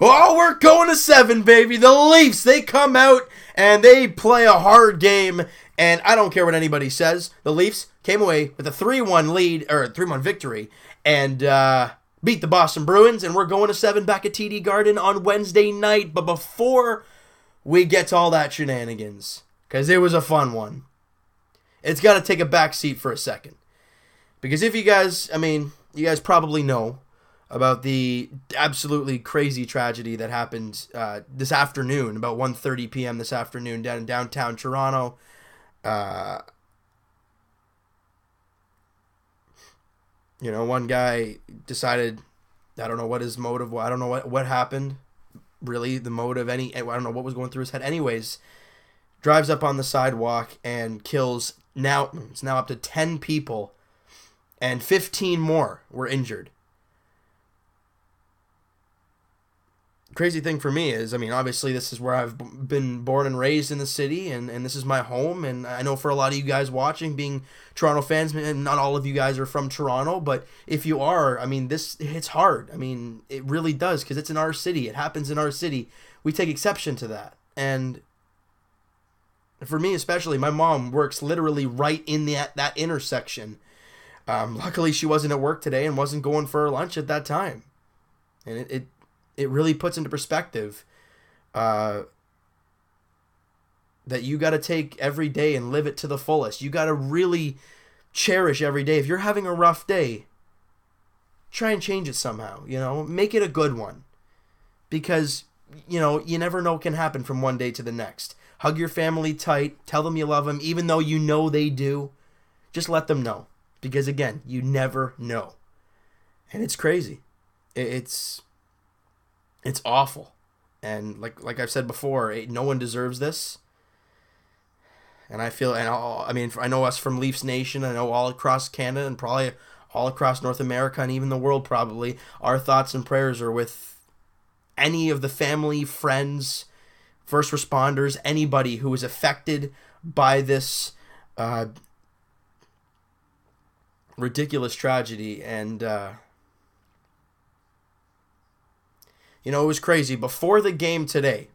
Oh, we're going to 7, baby. The Leafs, they come out and they play a hard game. And I don't care what anybody says. The Leafs came away with a 3-1 lead, or 3-1 victory, and beat the Boston Bruins. And we're going to 7 back at TD Garden on Wednesday night. But before we get to all that shenanigans, because it was a fun one, it's got to take a back seat for a second. Because if you guys, you guys probably know about the absolutely crazy tragedy that happened this afternoon, about 1:30 p.m. this afternoon down in downtown Toronto. One guy decided, I don't know what his motive was, I don't know what happened, really, the motive, I don't know what was going through his head. Anyways, drives up on the sidewalk and kills, it's now up to 10 people, and 15 more were injured. Crazy thing for me is, obviously this is where I've been born and raised in the city, and this is my home, and I know for a lot of you guys watching, being Toronto fans, and not all of you guys are from Toronto, but if you are, this hits hard. It really does, because it's in our city. It happens in our city. We take exception to that, and for me especially, my mom works literally right in that intersection. Luckily, she wasn't at work today and wasn't going for her lunch at that time, and it really puts into perspective that you got to take every day and live it to the fullest. You got to really cherish every day. If you're having a rough day, try and change it somehow, make it a good one, because, you never know what can happen from one day to the next. Hug your family tight, tell them you love them, even though you know they do. Just let them know, because again, you never know. And it's crazy. It's awful, and like I've said before, no one deserves this. And I feel, I know us from Leafs Nation, I know all across Canada and probably all across North America and even the world probably, our thoughts and prayers are with any of the family, friends, first responders, anybody who was affected by this ridiculous tragedy. And it was crazy. Before the game today,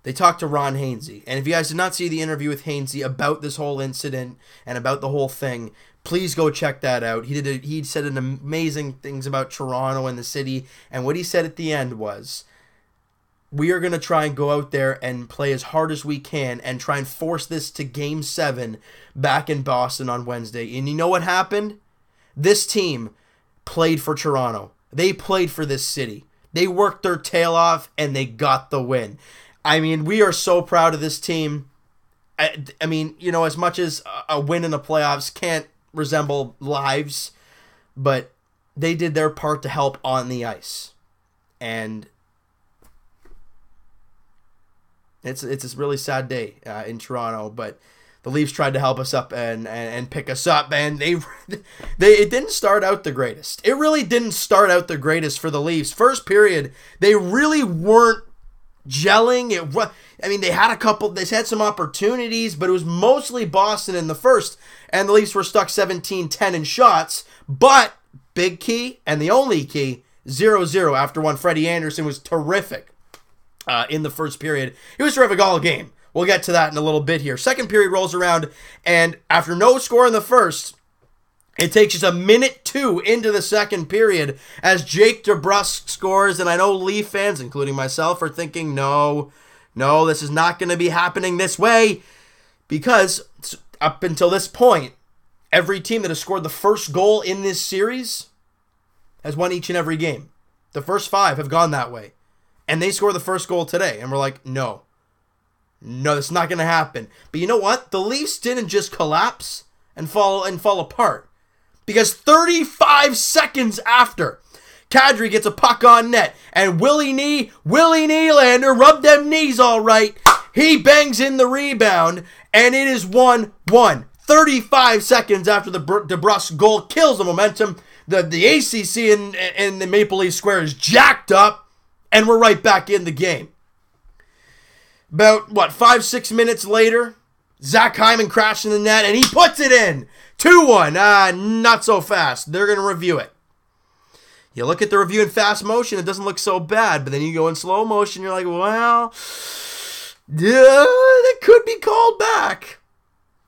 they talked to Ron Hainsey. And if you guys did not see the interview with Hainsey about this whole incident and about the whole thing, please go check that out. He said an amazing things about Toronto and the city. And what he said at the end was, we are going to try and go out there and play as hard as we can and try and force this to Game 7 back in Boston on Wednesday. And you know what happened? This team played for Toronto. They played for this city. They worked their tail off, and they got the win. We are so proud of this team. As much as a win in the playoffs can't resemble lives, but they did their part to help on the ice. And it's a really sad day in Toronto, but the Leafs tried to help us up and pick us up, and it didn't start out the greatest. It really didn't start out the greatest for the Leafs. First period, they really weren't gelling. They had some opportunities, but it was mostly Boston in the first, and the Leafs were stuck 17-10 in shots, but big key, and the only key, 0-0 after one. Freddie Anderson was terrific in the first period. He was terrific all game. We'll get to that in a little bit here. Second period rolls around, and after no score in the first, it takes just a minute 2 into the second period as Jake DeBrusk scores, and I know Leaf fans, including myself, are thinking, no, this is not going to be happening this way, because up until this point, every team that has scored the first goal in this series has won each and every game. The first 5 have gone that way, and they score the first goal today, and we're like, no, that's not going to happen. But you know what? The Leafs didn't just collapse and fall apart. Because 35 seconds after, Kadri gets a puck on net, and Willie Nylander rubbed them knees all right. He bangs in the rebound, and it is 1-1. 35 seconds after the DeBrusk goal kills the momentum. The ACC in the Maple Leaf Square is jacked up, and we're right back in the game. About, 5-6 minutes later, Zach Hyman crashed in the net, and he puts it in. 2-1. Not so fast. They're going to review it. You look at the review in fast motion, it doesn't look so bad. But then you go in slow motion, you're like, well, yeah, it could be called back.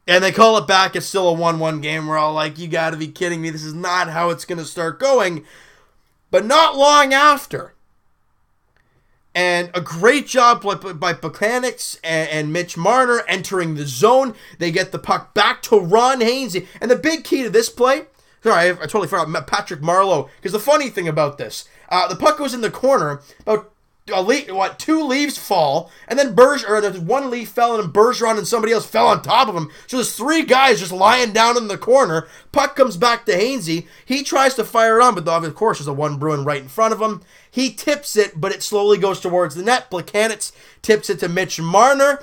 And they call it back. It's still a 1-1 game. We're all like, you got to be kidding me. This is not how it's going to start going. But not long after. And a great job by Buchanan's and Mitch Marner entering the zone. They get the puck back to Ron Hainsey. And the big key to this play, sorry, I totally forgot Patrick Marleau. Because the funny thing about this, the puck goes in the corner, about two leaves fall, and then one leaf fell, and Bergeron and somebody else fell on top of him. So there's three guys just lying down in the corner. Puck comes back to Hainsey. He tries to fire it on, but of course there's a one Bruin right in front of him. He tips it, but it slowly goes towards the net. Buchanan tips it to Mitch Marner,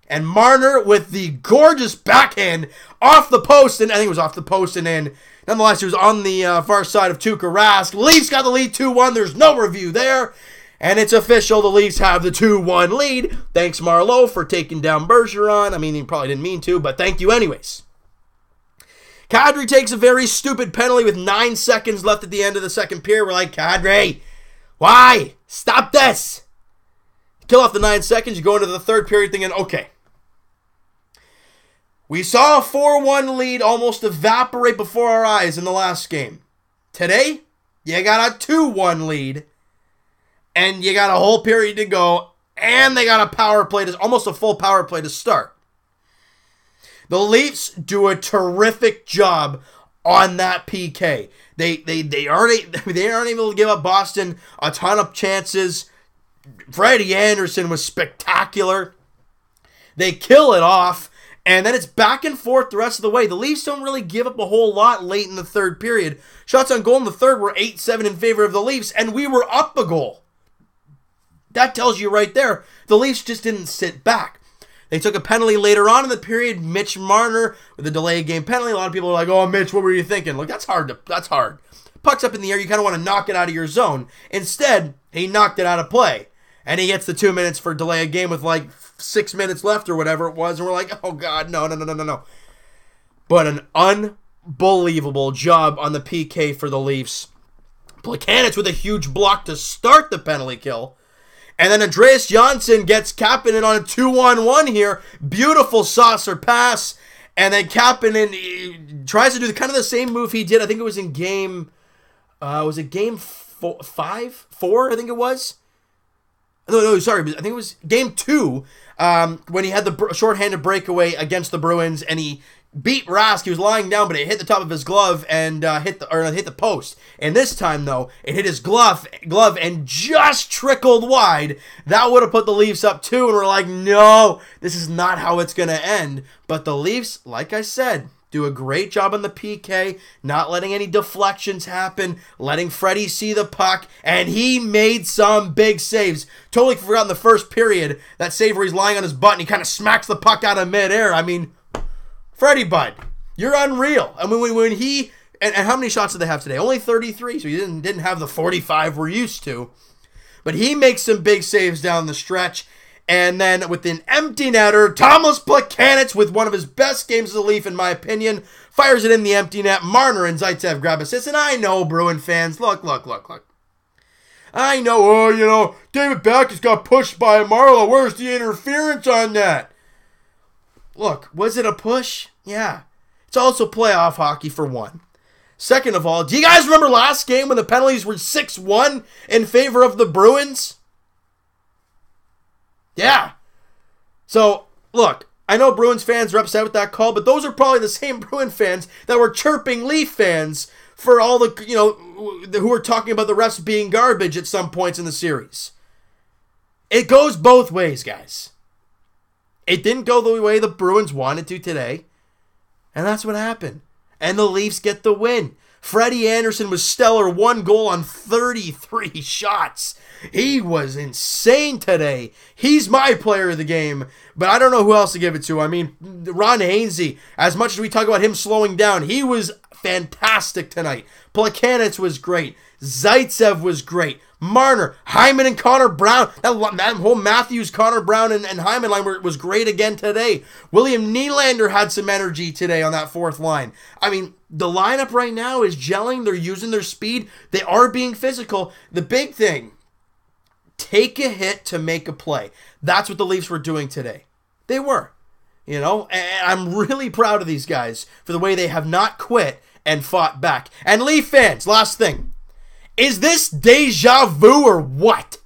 and Marner with the gorgeous backhand off the post, and I think it was off the post and in. Nonetheless, he was on the far side of Tuukka Rask. Leafs got the lead 2-1. There's no review there. And it's official. The Leafs have the 2-1 lead. Thanks, Marleau, for taking down Bergeron. I mean, he probably didn't mean to, but thank you anyways. Kadri takes a very stupid penalty with 9 seconds left at the end of the second period. We're like, Kadri, why? Stop this. Kill off the 9 seconds. You go into the third period thinking, okay. We saw a 4-1 lead almost evaporate before our eyes in the last game. Today, you got a 2-1 lead. And you got a whole period to go. And they got a power play, almost a full power play to start. The Leafs do a terrific job on that PK. They aren't able to give up Boston a ton of chances. Freddie Anderson was spectacular. They kill it off. And then it's back and forth the rest of the way. The Leafs don't really give up a whole lot late in the third period. Shots on goal in the third were 8-7 in favor of the Leafs. And we were up a goal. That tells you right there. The Leafs just didn't sit back. They took a penalty later on in the period. Mitch Marner with a delayed game penalty. A lot of people are like, oh, Mitch, what were you thinking? Look, that's hard. Puck's up in the air. You kind of want to knock it out of your zone. Instead, he knocked it out of play. And he gets the 2 minutes for delay a game with like 6 minutes left or whatever it was. And we're like, oh, God, no. But an unbelievable job on the PK for the Leafs. Buchanan with a huge block to start the penalty kill. And then Andreas Johnsson gets Kapanen on a 2-on-1 here. Beautiful saucer pass. And then Kapanen tries to do kind of the same move he did. I think it was in game... was it game 4? I think it was. No, sorry. I think it was game 2 when he had the shorthanded breakaway against the Bruins, and he beat Rask. He was lying down, but it hit the top of his glove and hit the post. And this time, though, it hit his glove and just trickled wide. That would have put the Leafs up 2, and we're like, no, this is not how it's going to end. But the Leafs, like I said, do a great job on the PK, not letting any deflections happen, letting Freddie see the puck, and he made some big saves. Totally forgot in the first period, that save where he's lying on his butt and he kind of smacks the puck out of midair. I mean, Freddie Bud, you're unreal. I mean, when he, and how many shots did they have today? Only 33, so he didn't have the 45 we're used to. But he makes some big saves down the stretch. And then with an empty netter, Thomas Buchanan with one of his best games as a Leaf, in my opinion, fires it in the empty net. Marner and Zaitsev grab assists. And I know, Bruin fans, look. I know, David Backes got pushed by Marleau. Where's the interference on that? Look, was it a push? Yeah. It's also playoff hockey for one. Second of all, do you guys remember last game when the penalties were 6-1 in favor of the Bruins? Yeah. So, look, I know Bruins fans are upset with that call, but those are probably the same Bruin fans that were chirping Leaf fans for all the, who were talking about the refs being garbage at some points in the series. It goes both ways, guys. It didn't go the way the Bruins wanted to today, and that's what happened. And the Leafs get the win. Freddie Anderson was stellar, 1 goal on 33 shots. He was insane today. He's my player of the game, but I don't know who else to give it to. I mean, Ron Hainsey, as much as we talk about him slowing down, he was fantastic tonight. Buchanan was great. Zaitsev was great. Marner, Hyman, and Connor Brown. That whole Matthews, Connor Brown, and Hyman line was great again today. William Nylander had some energy today on that fourth line. I mean, the lineup right now is gelling. They're using their speed. They are being physical. The big thing, take a hit to make a play. That's what the Leafs were doing today. They were. You know, and I'm really proud of these guys for the way they have not quit and fought back. And Leaf fans, last thing. Is this deja vu or what?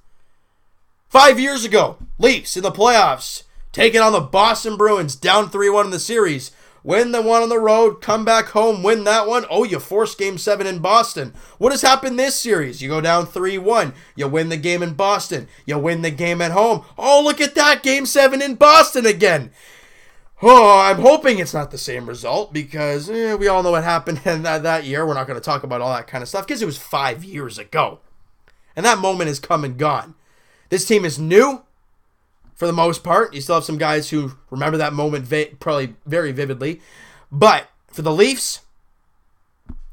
5 years ago, Leafs in the playoffs, taking on the Boston Bruins, down 3-1 in the series. Win the one on the road, come back home, win that one. Oh, you forced Game 7 in Boston. What has happened this series? You go down 3-1. You win the game in Boston. You win the game at home. Oh, look at that, Game 7 in Boston again. Oh, I'm hoping it's not the same result because we all know what happened in that year. We're not going to talk about all that kind of stuff because it was 5 years ago. And that moment is come and gone. This team is new for the most part. You still have some guys who remember that moment probably very vividly. But for the Leafs,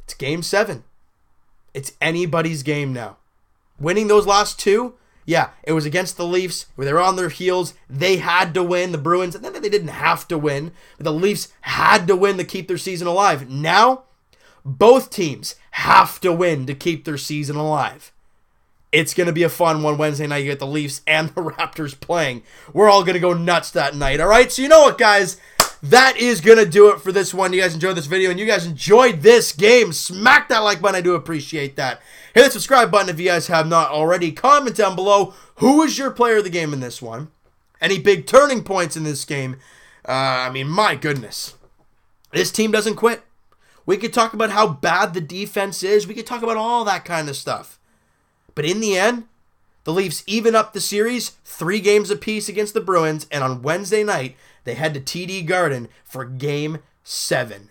it's Game 7. It's anybody's game now. Winning those last two, yeah, it was against the Leafs where they were on their heels. They had to win. The Bruins, and then they didn't have to win. But the Leafs had to win to keep their season alive. Now, both teams have to win to keep their season alive. It's going to be a fun one Wednesday night. You get the Leafs and the Raptors playing. We're all going to go nuts that night, all right? So you know what, guys? That is going to do it for this one. You guys enjoyed this video and you guys enjoyed this game. Smack that like button. I do appreciate that. Hit the subscribe button if you guys have not already. Comment down below who was your player of the game in this one. Any big turning points in this game. I mean, my goodness. This team doesn't quit. We could talk about how bad the defense is. We could talk about all that kind of stuff. But in the end, the Leafs even up the series 3 games apiece against the Bruins. And on Wednesday night, they head to TD Garden for Game 7.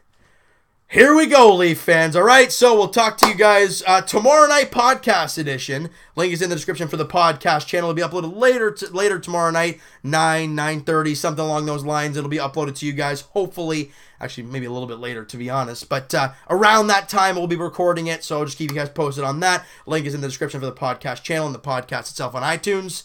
Here we go, Leaf fans. All right, so we'll talk to you guys tomorrow night, podcast edition. Link is in the description for the podcast channel. It'll be uploaded later tomorrow night, 9:30, something along those lines. It'll be uploaded to you guys, hopefully. Actually, maybe a little bit later, to be honest. But around that time, we'll be recording it, so I'll just keep you guys posted on that. Link is in the description for the podcast channel and the podcast itself on iTunes.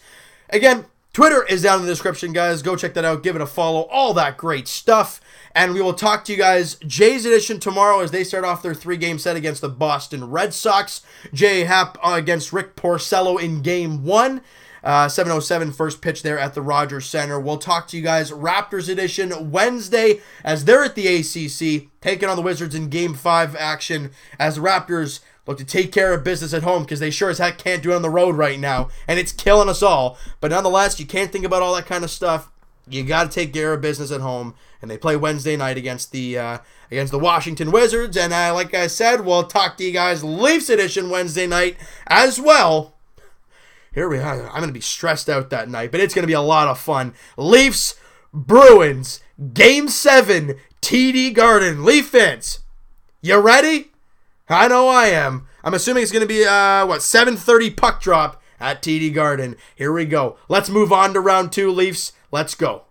Again, Twitter is down in the description, guys. Go check that out. Give it a follow. All that great stuff. And we will talk to you guys Jays edition tomorrow as they start off their 3-game set against the Boston Red Sox. Jay Happ against Rick Porcello in Game 1. 7:07 first pitch there at the Rogers Center. We'll talk to you guys Raptors edition Wednesday as they're at the ACC taking on the Wizards in Game 5 action as the Raptors look to take care of business at home because they sure as heck can't do it on the road right now, and it's killing us all. But nonetheless, you can't think about all that kind of stuff. You got to take care of business at home, and they play Wednesday night against the Washington Wizards. And like I said, we'll talk to you guys Leafs edition Wednesday night as well. Here we are. I'm going to be stressed out that night, but it's going to be a lot of fun. Leafs, Bruins, Game 7, TD Garden. Leaf fans, you ready? I know I am. I'm assuming it's going to be, 7:30 puck drop at TD Garden. Here we go. Let's move on to round 2, Leafs. Let's go.